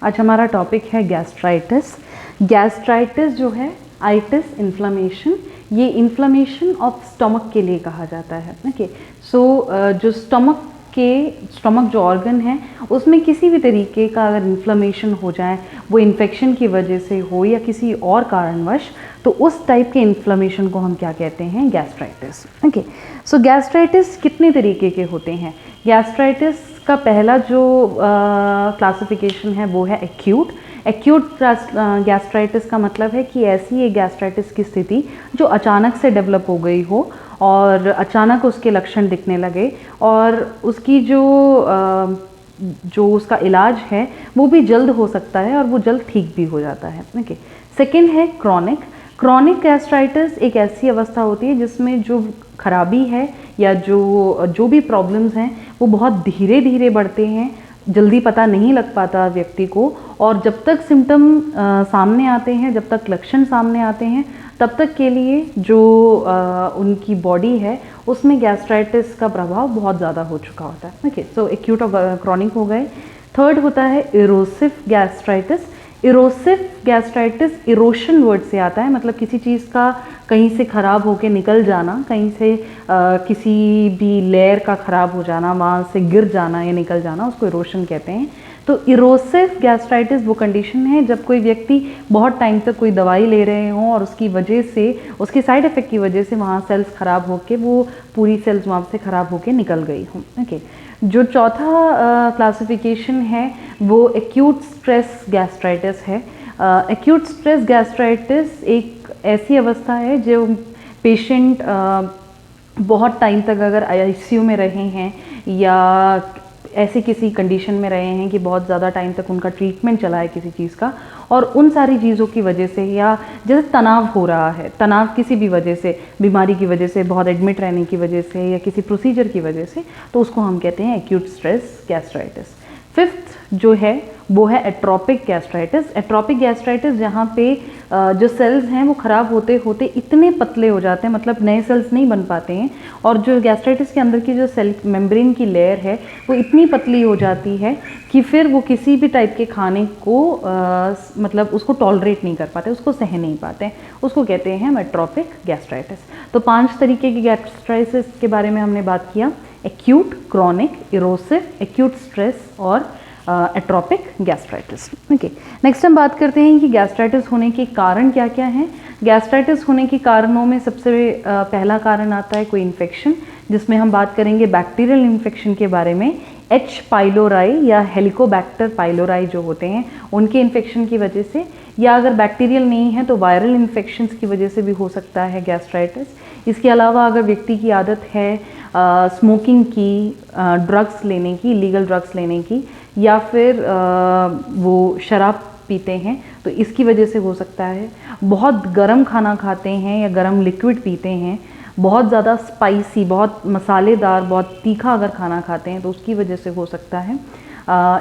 आज हमारा टॉपिक है गैस्ट्राइटिस। गैस्ट्राइटिस जो है आइटिस इन्फ्लेमेशन, ये इन्फ्लेमेशन ऑफ स्टमक के लिए कहा जाता है। ओके, सो जो स्टमक जो ऑर्गन है उसमें किसी भी तरीके का अगर इन्फ्लेमेशन हो जाए, वो इन्फेक्शन की वजह से हो या किसी और कारणवश, तो उस टाइप के इन्फ्लेमेशन को हम क्या कहते हैं? गैस्ट्राइटिस। ओके, सो गैस्ट्राइटिस कितने तरीके के होते हैं? गैस्ट्राइटिस का पहला जो क्लासिफिकेशन है वो है एक्यूट। एक्यूट गैस्ट्राइटिस का मतलब है कि ऐसी एक गैस्ट्राइटिस की स्थिति जो अचानक से डेवलप हो गई हो और अचानक उसके लक्षण दिखने लगे और उसकी जो उसका इलाज है वो भी जल्द हो सकता है और वो जल्द ठीक भी हो जाता है। ओके, सेकेंड है क्रॉनिक। क्रॉनिक गैस्ट्राइटिस एक ऐसी अवस्था होती है जिसमें जो खराबी है या जो भी प्रॉब्लम्स हैं वो बहुत धीरे धीरे बढ़ते हैं, जल्दी पता नहीं लग पाता व्यक्ति को, और जब तक सिम्टम सामने आते हैं, जब तक लक्षण सामने आते हैं, तब तक के लिए जो उनकी बॉडी है उसमें गैस्ट्राइटिस का प्रभाव बहुत ज़्यादा हो चुका होता है। ओके, सो एक्यूट और क्रॉनिक हो गए। थर्ड होता है erosive gastritis. Erosive gastritis erosion word से आता है, मतलब किसी चीज़ का कहीं से ख़राब होके निकल जाना, कहीं से किसी भी लेयर का ख़राब हो जाना, वहाँ से गिर जाना या निकल जाना, उसको इरोशन कहते हैं। तो इरोसिव गैस्ट्राइटिस वो कंडीशन है जब कोई व्यक्ति बहुत टाइम तक कोई दवाई ले रहे हों और उसकी वजह से, उसके साइड इफ़ेक्ट की वजह से वहाँ सेल्स ख़राब होके वो पूरी सेल्स वहाँ से ख़राब होके निकल गई हों। ओके, जो चौथा क्लासिफिकेशन है वो एक्यूट स्ट्रेस गैस्ट्राइटिस है। एक्यूट स्ट्रेस गैस्ट्राइटिस एक ऐसी अवस्था है जो पेशेंट बहुत टाइम तक अगर आईसीयू में रहे हैं या ऐसी किसी कंडीशन में रहे हैं कि बहुत ज़्यादा टाइम तक उनका ट्रीटमेंट चला है किसी चीज़ का, और उन सारी चीज़ों की वजह से या जैसे तनाव हो रहा है, तनाव किसी भी वजह से, बीमारी की वजह से, बहुत एडमिट रहने की वजह से या किसी प्रोसीजर की वजह से, तो उसको हम कहते हैं एक्यूट स्ट्रेस गैस्ट्राइटिस। फिफ्थ जो है वो है एट्रोपिक गैस्ट्राइटिस। एट्रोपिक गैस्ट्राइटिस जहाँ पे जो सेल्स हैं वो ख़राब होते होते इतने पतले हो जाते हैं, मतलब नए सेल्स नहीं बन पाते हैं, और जो गैस्ट्राइटिस के अंदर की जो सेल मेम्ब्रेन की लेयर है वो इतनी पतली हो जाती है कि फिर वो किसी भी टाइप के खाने को मतलब उसको टॉलरेट नहीं कर पाते, उसको सह नहीं पाते, उसको कहते हैं एट्रोपिक गैस्ट्राइटिस। तो 5 तरीके की गैस्ट्राइटिस के बारे में हमने बात किया: acute, chronic, erosive, acute stress और एट्रोपिक गैस्ट्राइटिस। ओके, नेक्स्ट हम बात करते हैं कि गैस्ट्राइटिस होने के कारण क्या क्या हैं। गैस्ट्राइटिस होने के कारणों में सबसे पहला कारण आता है कोई इन्फेक्शन, जिसमें हम बात करेंगे बैक्टीरियल इन्फेक्शन के बारे में। एच पाइलोराई या हेलिकोबैक्टर पाइलोराई जो होते हैं उनके इन्फेक्शन की वजह से, या अगर बैक्टीरियल नहीं है तो वायरल इन्फेक्शंस की वजह से भी हो सकता है गैस्ट्राइटिस। इसके अलावा अगर व्यक्ति की आदत है स्मोकिंग की, ड्रग्स लेने की, इलीगल ड्रग्स लेने की, या फिर वो शराब पीते हैं तो इसकी वजह से हो सकता है। बहुत गर्म खाना खाते हैं या गर्म लिक्विड पीते हैं, बहुत ज़्यादा स्पाइसी, बहुत मसालेदार, बहुत तीखा अगर खाना खाते हैं तो उसकी वजह से हो सकता है।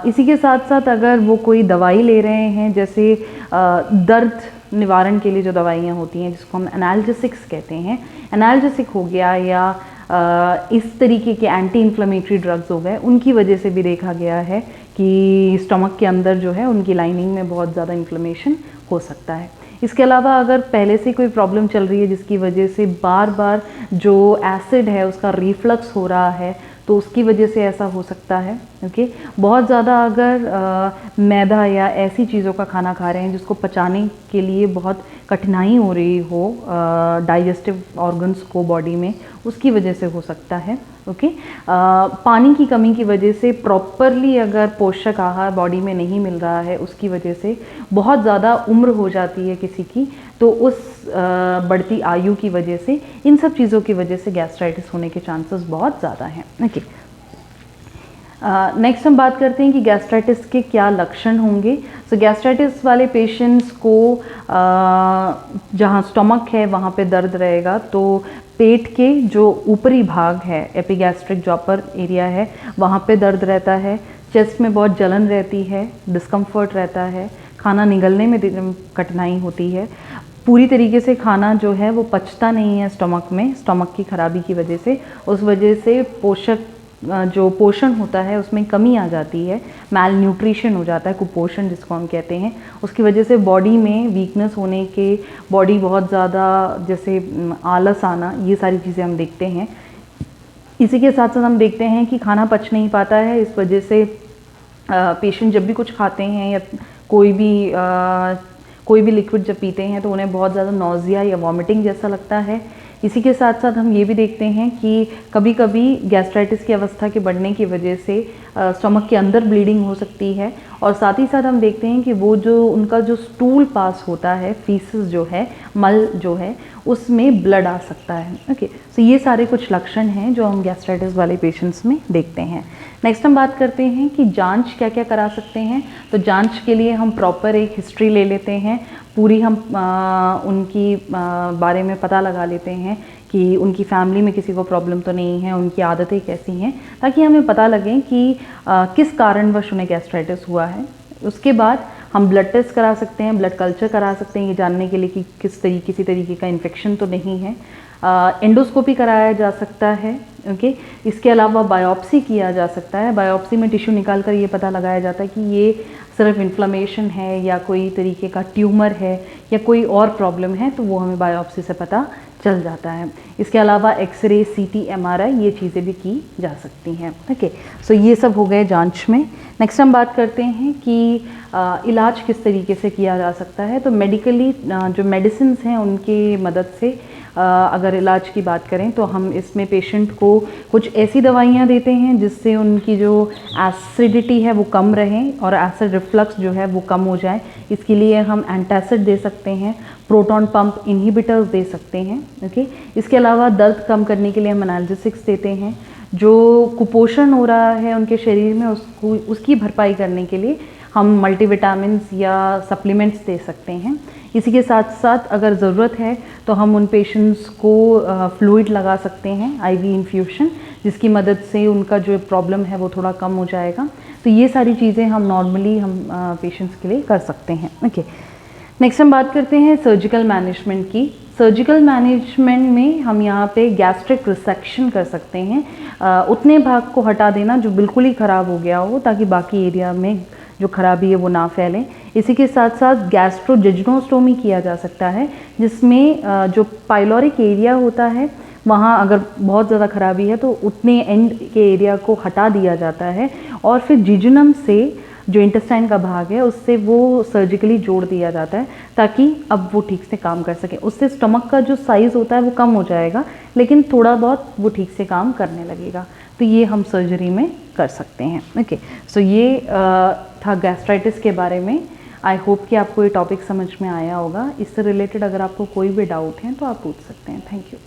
इसी के साथ साथ अगर वो कोई दवाई ले रहे हैं, जैसे दर्द निवारण के लिए जो दवाइयाँ होती हैं जिसको हम एनाल्जेसिक्स कहते हैं, एनाल्जेसिक हो गया या इस तरीके के एंटी इन्फ्लेमेटरी ड्रग्स हो गए, उनकी वजह से भी देखा गया है कि स्टमक के अंदर जो है उनकी लाइनिंग में बहुत ज़्यादा इन्फ्लेमेशन हो सकता है। इसके अलावा अगर पहले से कोई प्रॉब्लम चल रही है जिसकी वजह से बार बार जो एसिड है उसका रिफ्लक्स हो रहा है, तो उसकी वजह से ऐसा हो सकता है। ओके, बहुत ज़्यादा अगर मैदा या ऐसी चीज़ों का खाना खा रहे हैं जिसको पचाने के लिए बहुत कठिनाई हो रही हो डाइजेस्टिव ऑर्गन्स को बॉडी में, उसकी वजह से हो सकता है। ओके, पानी की कमी की वजह से प्रॉपरली अगर पोषक आहार बॉडी में नहीं मिल रहा है, उसकी वजह से बहुत ज़्यादा उम्र हो जाती है किसी की, तो उस बढ़ती आयु की वजह से, इन सब चीज़ों की वजह से गैस्ट्राइटिस होने के चांसेस बहुत ज़्यादा हैं। ओके, नेक्स्ट हम बात करते हैं कि गैस्ट्राइटिस के क्या लक्षण होंगे। सो गैस्ट्राइटिस वाले पेशेंट्स को जहाँ स्टमक है वहाँ पे दर्द रहेगा, तो पेट के जो ऊपरी भाग है, एपिगैस्ट्रिक जो अपर एरिया है, वहाँ पे दर्द रहता है। चेस्ट में बहुत जलन रहती है, डिस्कम्फर्ट रहता है, खाना निगलने में कठिनाई होती है, पूरी तरीके से खाना जो है वो पचता नहीं है स्टमक में, स्टमक की खराबी की वजह से। उस वजह से पोषक जो पोषण होता है उसमें कमी आ जाती है, मैल न्यूट्रिशन हो जाता है, कुपोषण जिसको हम कहते हैं, उसकी वजह से बॉडी में वीकनेस होने के, बॉडी बहुत ज़्यादा जैसे आलस आना, ये सारी चीज़ें हम देखते हैं। इसी के साथ साथ हम देखते हैं कि खाना पच नहीं पाता है, इस वजह से पेशेंट जब भी कुछ खाते हैं या कोई भी लिक्विड जब पीते हैं तो उन्हें बहुत ज़्यादा नौजिया या वॉमिटिंग जैसा लगता है। इसी के साथ साथ हम ये भी देखते हैं कि कभी कभी गैस्ट्राइटिस की अवस्था के बढ़ने की वजह से स्टमक के अंदर ब्लीडिंग हो सकती है, और साथ ही साथ हम देखते हैं कि वो जो उनका जो स्टूल पास होता है, फीसिस जो है, मल जो है, उसमें ब्लड आ सकता है। ओके, सो ये सारे कुछ लक्षण हैं जो हम गैस्ट्राइटिस वाले पेशेंट्स में देखते हैं। नेक्स्ट हम बात करते हैं कि जांच क्या क्या करा सकते हैं। तो जांच के लिए हम प्रॉपर एक हिस्ट्री ले लेते हैं, पूरी हम उनकी बारे में पता लगा लेते हैं कि उनकी फैमिली में किसी को प्रॉब्लम तो नहीं है, उनकी आदतें कैसी हैं, ताकि हमें पता लगे कि किस कारणवश उन्हें गैस्ट्राइटिस हुआ है। उसके बाद हम ब्लड टेस्ट करा सकते हैं, ब्लड कल्चर करा सकते हैं ये जानने के लिए कि किसी तरीके का इन्फेक्शन तो नहीं है। एंडोस्कोपी कराया जा सकता है। ओके, इसके अलावा बायोप्सी किया जा सकता है। बायोप्सी में टिश्यू निकाल कर ये पता लगाया जाता है कि ये सिर्फ इन्फ्लेमेशन है या कोई तरीके का ट्यूमर है या कोई और प्रॉब्लम है, तो वो हमें बायोप्सी से पता चल जाता है। इसके अलावा एक्सरे, सीटी, एमआरआई, ये चीज़ें भी की जा सकती हैं। ओके, सो ये सब हो गए जांच में। नेक्स्ट हम बात करते हैं कि इलाज किस तरीके से किया जा सकता है। तो मेडिकली जो मेडिसिन्स हैं उनकी मदद से अगर इलाज की बात करें तो हम इसमें पेशेंट को कुछ ऐसी दवाइयाँ देते हैं जिससे उनकी जो एसिडिटी है वो कम रहे और एसिड रिफ्लक्स जो है वो कम हो जाए। इसके लिए हम एंटासिड दे सकते हैं, प्रोटॉन पंप इनहिबिटर्स दे सकते हैं। ओके, इसके अलावा दर्द कम करने के लिए हम एनाल्जेसिक्स देते हैं। जो कुपोषण हो रहा है उनके शरीर में उसकी भरपाई करने के लिए हम मल्टीविटामिन्स या सप्लीमेंट्स दे सकते हैं। इसी के साथ साथ अगर ज़रूरत है तो हम उन पेशेंट्स को फ्लूइड लगा सकते हैं, आईवी इन्फ्यूशन, जिसकी मदद से उनका जो प्रॉब्लम है वो थोड़ा कम हो जाएगा। तो ये सारी चीज़ें हम नॉर्मली पेशेंट्स के लिए कर सकते हैं। ओके, नेक्स्ट हम बात करते हैं सर्जिकल मैनेजमेंट की। सर्जिकल मैनेजमेंट में हम यहाँ पे गैस्ट्रिक रिसेक्शन कर सकते हैं, उतने भाग को हटा देना जो बिल्कुल ही ख़राब हो गया हो, ताकि बाकी एरिया में जो खराबी है वो ना फैले। इसी के साथ साथ गैस्ट्रोजेजुनोस्टोमी किया जा सकता है, जिसमें जो पाइलोरिक एरिया होता है वहाँ अगर बहुत ज़्यादा खराबी है तो उतने एंड के एरिया को हटा दिया जाता है, और फिर जिजुनम से जो इंटेस्टाइन का भाग है उससे वो सर्जिकली जोड़ दिया जाता है, ताकि अब वो ठीक से काम कर सके। उससे स्टमक का जो साइज़ होता है वो कम हो जाएगा, लेकिन थोड़ा बहुत वो ठीक से काम करने लगेगा। तो ये हम सर्जरी में कर सकते हैं। ओके, सो ये था गैस्ट्राइटिस के बारे में। आई होप कि आपको ये टॉपिक समझ में आया होगा। इससे रिलेटेड अगर आपको कोई भी डाउट है तो आप पूछ सकते हैं। Thank you.